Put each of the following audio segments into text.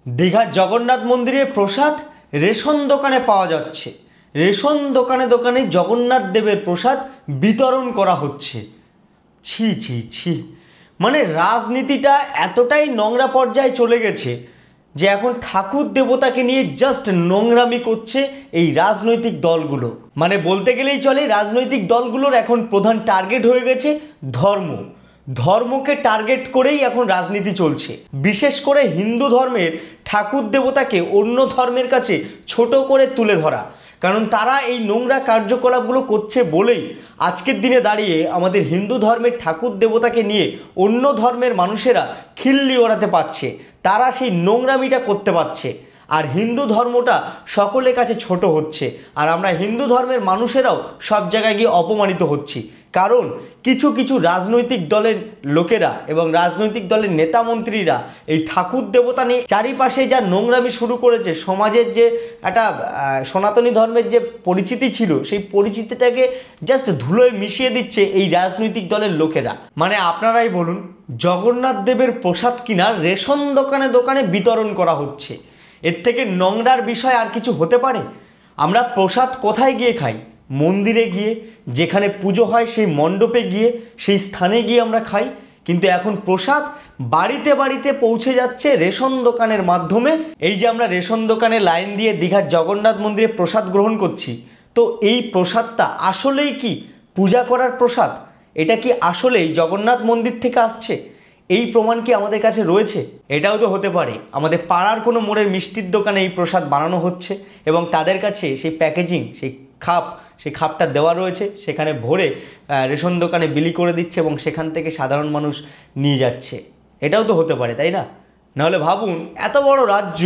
দীঘার জগন্নাথ মন্দিরের প্রসাদ রেশন দোকানে পাওয়া যাচ্ছে। রেশন দোকানে দোকানে জগন্নাথ দেবের প্রসাদ বিতরণ করা হচ্ছে। ছি ছি ছি, মানে রাজনীতিটা এতটাই নোংরা পর্যায়ে চলে গেছে যে এখন ঠাকুর দেবতাকে নিয়ে জাস্ট নোংরামি করছে এই রাজনৈতিক দলগুলো। মানে বলতে গেলেই চলে, রাজনৈতিক দলগুলোর এখন প্রধান টার্গেট হয়ে গেছে ধর্মকে টার্গেট করেই এখন রাজনীতি চলছে। বিশেষ করে হিন্দু ধর্মের ঠাকুর দেবতাকে অন্য ধর্মের কাছে ছোট করে তুলে ধরা, কারণ তারা এই নোংরা কার্যকলাপগুলো করছে বলেই আজকের দিনে দাঁড়িয়ে আমাদের হিন্দু ধর্মের ঠাকুর দেবতাকে নিয়ে অন্য ধর্মের মানুষেরা খিল্লি ওড়াতে পারছে, তারা সেই নোংরামিটা করতে পারছে, আর হিন্দু ধর্মটা সকলের কাছে ছোট হচ্ছে, আর আমরা হিন্দু ধর্মের মানুষেরাও সব জায়গায় গিয়ে অপমানিত হচ্ছি। কারণ কিছু কিছু রাজনৈতিক দলের লোকেরা এবং রাজনৈতিক দলের নেতা মন্ত্রীরা এই ঠাকুর দেবতা নিয়ে চারিপাশে যা নোংরামি শুরু করেছে, সমাজের যে একটা সনাতনী ধর্মের যে পরিচিতি ছিল সেই পরিচিতিটাকে জাস্ট ধুলোয় মিশিয়ে দিচ্ছে এই রাজনৈতিক দলের লোকেরা। মানে আপনারাই বলুন, জগন্নাথ দেবের প্রসাদ কিনা রেশন দোকানে দোকানে বিতরণ করা হচ্ছে, এর থেকে নোংরার বিষয় আর কিছু হতে পারে? আমরা প্রসাদ কোথায় গিয়ে খাই? মন্দিরে গিয়ে, যেখানে পুজো হয় সেই মণ্ডপে গিয়ে, সেই স্থানে গিয়ে আমরা খাই। কিন্তু এখন প্রসাদ বাড়িতে বাড়িতে পৌঁছে যাচ্ছে রেশন দোকানের মাধ্যমে। এই যে আমরা রেশন দোকানে লাইন দিয়ে দীঘার জগন্নাথ মন্দিরে প্রসাদ গ্রহণ করছি, তো এই প্রসাদটা আসলেই কি পূজা করার প্রসাদ? এটা কি আসলেই জগন্নাথ মন্দির থেকে আসছে? এই প্রমাণ কি আমাদের কাছে রয়েছে? এটাও তো হতে পারে আমাদের পাড়ার কোনো মোড়ের মিষ্টির দোকানে এই প্রসাদ বানানো হচ্ছে এবং তাদের কাছে সেই প্যাকেজিং, সেই খাপটা দেওয়া রয়েছে, সেখানে ভরে রেশন দোকানে বিলি করে দিচ্ছে এবং সেখান থেকে সাধারণ মানুষ নিয়ে যাচ্ছে। এটাও তো হতে পারে, তাই না? নাহলে ভাবুন, এত বড় রাজ্য,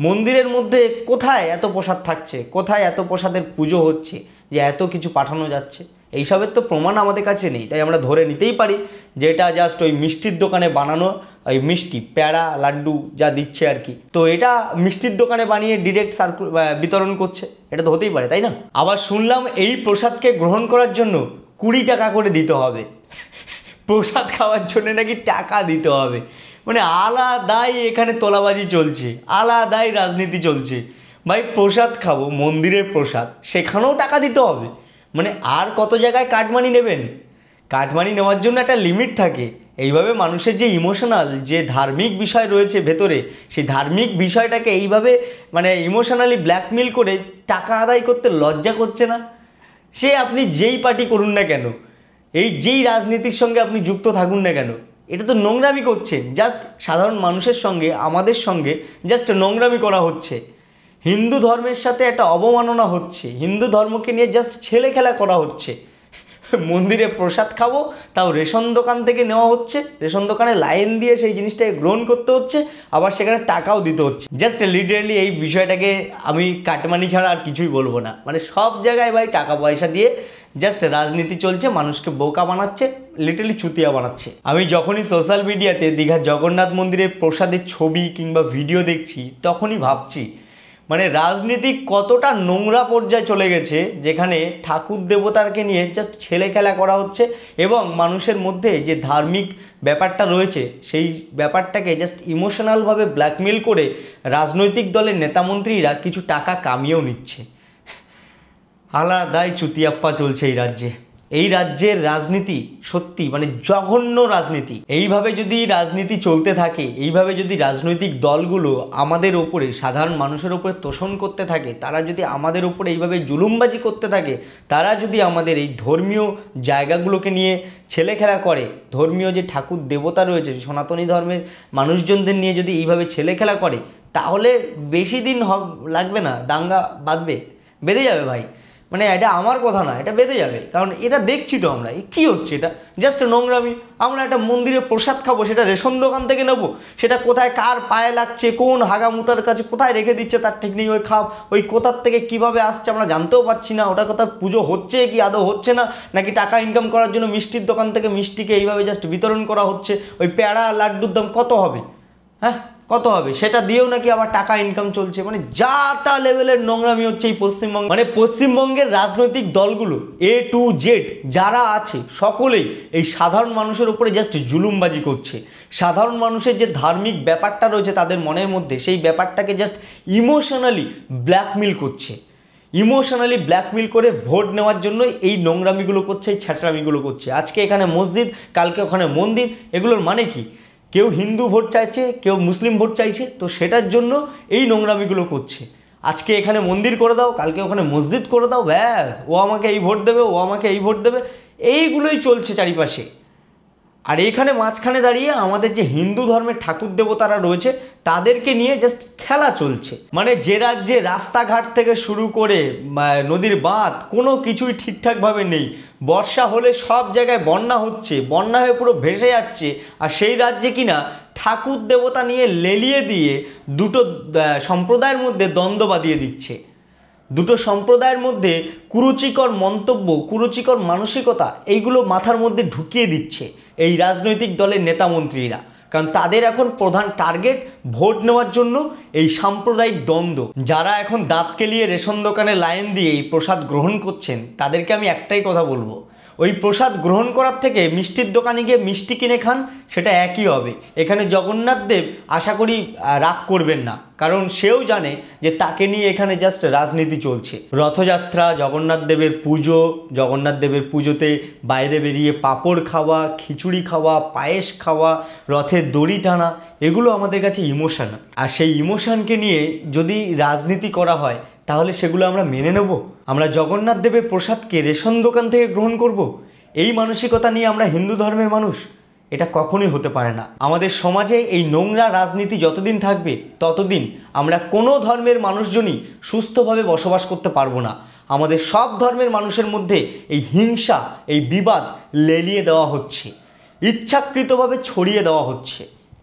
মন্দিরের মধ্যে কোথায় এত প্রসাদ থাকছে, কোথায় এত প্রসাদের পুজো হচ্ছে যে এত কিছু পাঠানো যাচ্ছে? এইসবের তো প্রমাণ আমাদের কাছে নেই, তাই আমরা ধরে নিতেই পারি যে এটা জাস্ট ওই মিষ্টির দোকানে বানানো, ওই মিষ্টি প্যাড়া লাড্ডু যা দিচ্ছে আর কি, তো এটা মিষ্টির দোকানে বানিয়ে ডিরেক্ট বিতরণ করছে। এটা তো হতেই পারে, তাই না? আবার শুনলাম এই প্রসাদকে গ্রহণ করার জন্য 20 টাকা করে দিতে হবে। প্রসাদ খাওয়ার জন্য নাকি টাকা দিতে হবে। মানে আলাদাই এখানে তোলাবাজি চলছে, আলাদাই রাজনীতি চলছে। ভাই প্রসাদ খাবো, মন্দিরের প্রসাদ, সেখানেও টাকা দিতে হবে? মানে আর কত জায়গায় কাটমানি নেবেন? কাটমানি নেওয়ার জন্য একটা লিমিট থাকে। এইভাবে মানুষের যে ইমোশনাল যে ধার্মিক বিষয় রয়েছে ভেতরে, সেই ধার্মিক বিষয়টাকে এইভাবে মানে ইমোশনালি ব্ল্যাকমেল করে টাকা আদায় করতে লজ্জা করছে না? সে আপনি যেই পার্টি করুন না কেন, এই যেই রাজনীতির সঙ্গে আপনি যুক্ত থাকুন না কেন, এটা তো নোংরামি করছেন। জাস্ট সাধারণ মানুষের সঙ্গে, আমাদের সঙ্গে জাস্ট নোংরামি করা হচ্ছে। হিন্দু ধর্মের সাথে একটা অবমাননা হচ্ছে, হিন্দু ধর্মকে নিয়ে জাস্ট ছেলে খেলা করা হচ্ছে। মন্দিরে প্রসাদ খাবো, তাও রেশন দোকান থেকে নেওয়া হচ্ছে, রেশন দোকানে লাইন দিয়ে সেই জিনিসটাকে গ্রহণ করতে হচ্ছে, আবার সেখানে টাকাও দিতে হচ্ছে। জাস্ট লিটারেলি এই বিষয়টাকে আমি কাটমানি ছাড়া আর কিছুই বলবো না। মানে সব জায়গায় ভাই টাকা পয়সা দিয়ে জাস্ট রাজনীতি চলছে, মানুষকে বোকা বানাচ্ছে, লিটারালি চুতিয়া বানাচ্ছে। আমি যখনই সোশ্যাল মিডিয়াতে দীঘার জগন্নাথ মন্দিরের প্রসাদের ছবি কিংবা ভিডিও দেখছি, তখনই ভাবছি মানে রাজনীতি কতটা নোংরা পর্যায়ে চলে গেছে, যেখানে ঠাকুর দেবতাকে নিয়ে জাস্ট ছেলে খেলা করা হচ্ছে এবং মানুষের মধ্যে যে ধার্মিক ব্যাপারটা রয়েছে সেই ব্যাপারটাকে জাস্ট ইমোশনালভাবে ব্ল্যাকমেল করে রাজনৈতিক দলের নেতামন্ত্রীরা কিছু টাকা কামিয়েও নিচ্ছে। আলাদাই চুতিয়াপ্পা চলছে এই রাজ্যে। এই রাজ্যের রাজনীতি সত্যি মানে জঘন্য রাজনীতি। এইভাবে যদি রাজনীতি চলতে থাকে, এইভাবে যদি রাজনৈতিক দলগুলো আমাদের ওপরে, সাধারণ মানুষের ওপরে তোষণ করতে থাকে, তারা যদি আমাদের ওপরে এইভাবে জুলুমবাজি করতে থাকে, তারা যদি আমাদের এই ধর্মীয় জায়গাগুলোকে নিয়ে ছেলেখেলা করে, ধর্মীয় যে ঠাকুর দেবতা রয়েছে, সনাতনী ধর্মের মানুষজনদের নিয়ে যদি এইভাবে ছেলেখেলা করে, তাহলে বেশি দিন লাগবে না, দাঙ্গা বেঁধে যাবে ভাই। মানে এটা আমার কথা না, এটা বেঁধে যাবে। কারণ এটা দেখছি তো আমরা, কী হচ্ছে এটা, জাস্ট নোংরামি। আমরা একটা মন্দিরে প্রসাদ খাবো, সেটা রেশন দোকান থেকে নেবো, সেটা কোথায় কার পায়ে লাগছে, কোন হাগামুতার কাছে কোথায় রেখে দিচ্ছে তার ঠিক নেই। ওই কোথার থেকে কিভাবে আসছে আমরা জানতেও পারছি না। ওটা কোথায় পুজো হচ্ছে কি আদৌ হচ্ছে না, নাকি টাকা ইনকাম করার জন্য মিষ্টির দোকান থেকে মিষ্টিকে এইভাবে জাস্ট বিতরণ করা হচ্ছে। ওই প্যাড়া লাড্ডুর দাম কত হবে? হ্যাঁ, কত হবে? সেটা দিয়েও নাকি আবার টাকা ইনকাম চলছে। মানে যা তা লেভেলের নোংরামি হচ্ছে এই পশ্চিমবঙ্গ। মানে পশ্চিমবঙ্গের রাজনৈতিক দলগুলো A to Z যারা আছে সকলেই এই সাধারণ মানুষের উপরে জাস্ট জুলুমবাজি করছে। সাধারণ মানুষের যে ধার্মিক ব্যাপারটা রয়েছে তাদের মনের মধ্যে, সেই ব্যাপারটাকে জাস্ট ইমোশনালি ব্ল্যাকমেল করছে। ইমোশনালি ব্ল্যাকমেল করে ভোট নেওয়ার জন্য এই নোংরামিগুলো করছে, এই ছ্যাঁচড়ামিগুলো করছে। আজকে এখানে মসজিদ, কালকে ওখানে মন্দির, এগুলোর মানে কি? কেউ হিন্দু ভোট চাইছে, কেউ মুসলিম ভোট চাইছে, তো সেটার জন্য এই নোংরামিগুলো করছে। আজকে এখানে মন্দির করে দাও, কালকে ওখানে মসজিদ করে দাও, ব্যাস ও আমাকে এই ভোট দেবে, ও আমাকে এই ভোট দেবে, এইগুলোই চলছে চারিপাশে। আর এইখানে মাঝখানে দাঁড়িয়ে আমাদের যে হিন্দু ধর্মের ঠাকুর দেবতারা রয়েছে তাদেরকে নিয়ে জাস্ট খেলা চলছে। মানে যে রাজ্যে রাস্তাঘাট থেকে শুরু করে নদীর বাঁধ কোনো কিছুই ঠিকঠাকভাবে নেই, বর্ষা হলে সব জায়গায় বন্যা হচ্ছে, বন্যা হয়ে পুরো ভেসে যাচ্ছে, আর সেই রাজ্যে কিনা ঠাকুর দেবতা নিয়ে লেলিয়ে দিয়ে দুটো সম্প্রদায়ের মধ্যে দ্বন্দ্ব বাঁধিয়ে দিচ্ছে। দুটো সম্প্রদায়ের মধ্যে কুরুচিকর মন্তব্য, কুরুচিকর মানসিকতা, এইগুলো মাথার মধ্যে ঢুকিয়ে দিচ্ছে এই রাজনৈতিক দলের নেতামন্ত্রীরা। কারণ তাদের এখন প্রধান টার্গেট ভোট নেওয়ার জন্য এই সাম্প্রদায়িক দ্বন্দ্ব। যারা এখন দাঁত কেলিয়ে রেশন দোকানে লাইন দিয়ে এই প্রসাদ গ্রহণ করছেন তাদেরকে আমি একটাই কথা বলবো, ওই প্রসাদ গ্রহণ করার থেকে মিষ্টির দোকানে গিয়ে মিষ্টি কিনে খান, সেটা একই হবে। এখানে জগন্নাথ দেব আশা করি রাগ করবেন না, কারণ সেও জানে যে তাকে নিয়ে এখানে জাস্ট রাজনীতি চলছে। রথযাত্রা, জগন্নাথ দেবের পুজো, জগন্নাথ দেবের পুজোতে বাইরে বেরিয়ে পাঁপড় খাওয়া, খিচুড়ি খাওয়া, পায়েস খাওয়া, রথের দড়ি টানা, এগুলো আমাদের কাছে ইমোশন। আর সেই ইমোশনকে নিয়ে যদি রাজনীতি করা হয় তাহলে সেগুলো আমরা মেনে নেব? আমরা জগন্নাথ দেবের প্রসাদকে রেশন দোকান থেকে গ্রহণ করব? এই মানসিকতা নিয়ে আমরা হিন্দু ধর্মের মানুষ? এটা কখনোই হতে পারে না। আমাদের সমাজে এই নোংরা রাজনীতি যতদিন থাকবে ততদিন আমরা কোনো ধর্মের মানুষজনই সুস্থভাবে বসবাস করতে পারবো না। আমাদের সব ধর্মের মানুষের মধ্যে এই হিংসা, এই বিবাদ লেলিয়ে দেওয়া হচ্ছে, ইচ্ছাকৃতভাবে ছড়িয়ে দেওয়া হচ্ছে,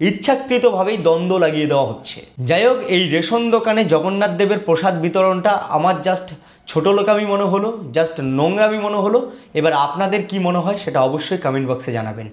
ইচ্ছাকৃতভাবেই দ্বন্দ্ব লাগিয়ে দেওয়া হচ্ছে। যাই হোক, এই রেশন দোকানে জগন্নাথ দেবের প্রসাদ বিতরণটা আমার জাস্ট ছোটো লোকামি মনে হলো, জাস্ট নোংরামি মনে হলো। এবার আপনাদের কি মনে হয় সেটা অবশ্যই কমেন্ট বক্সে জানাবেন।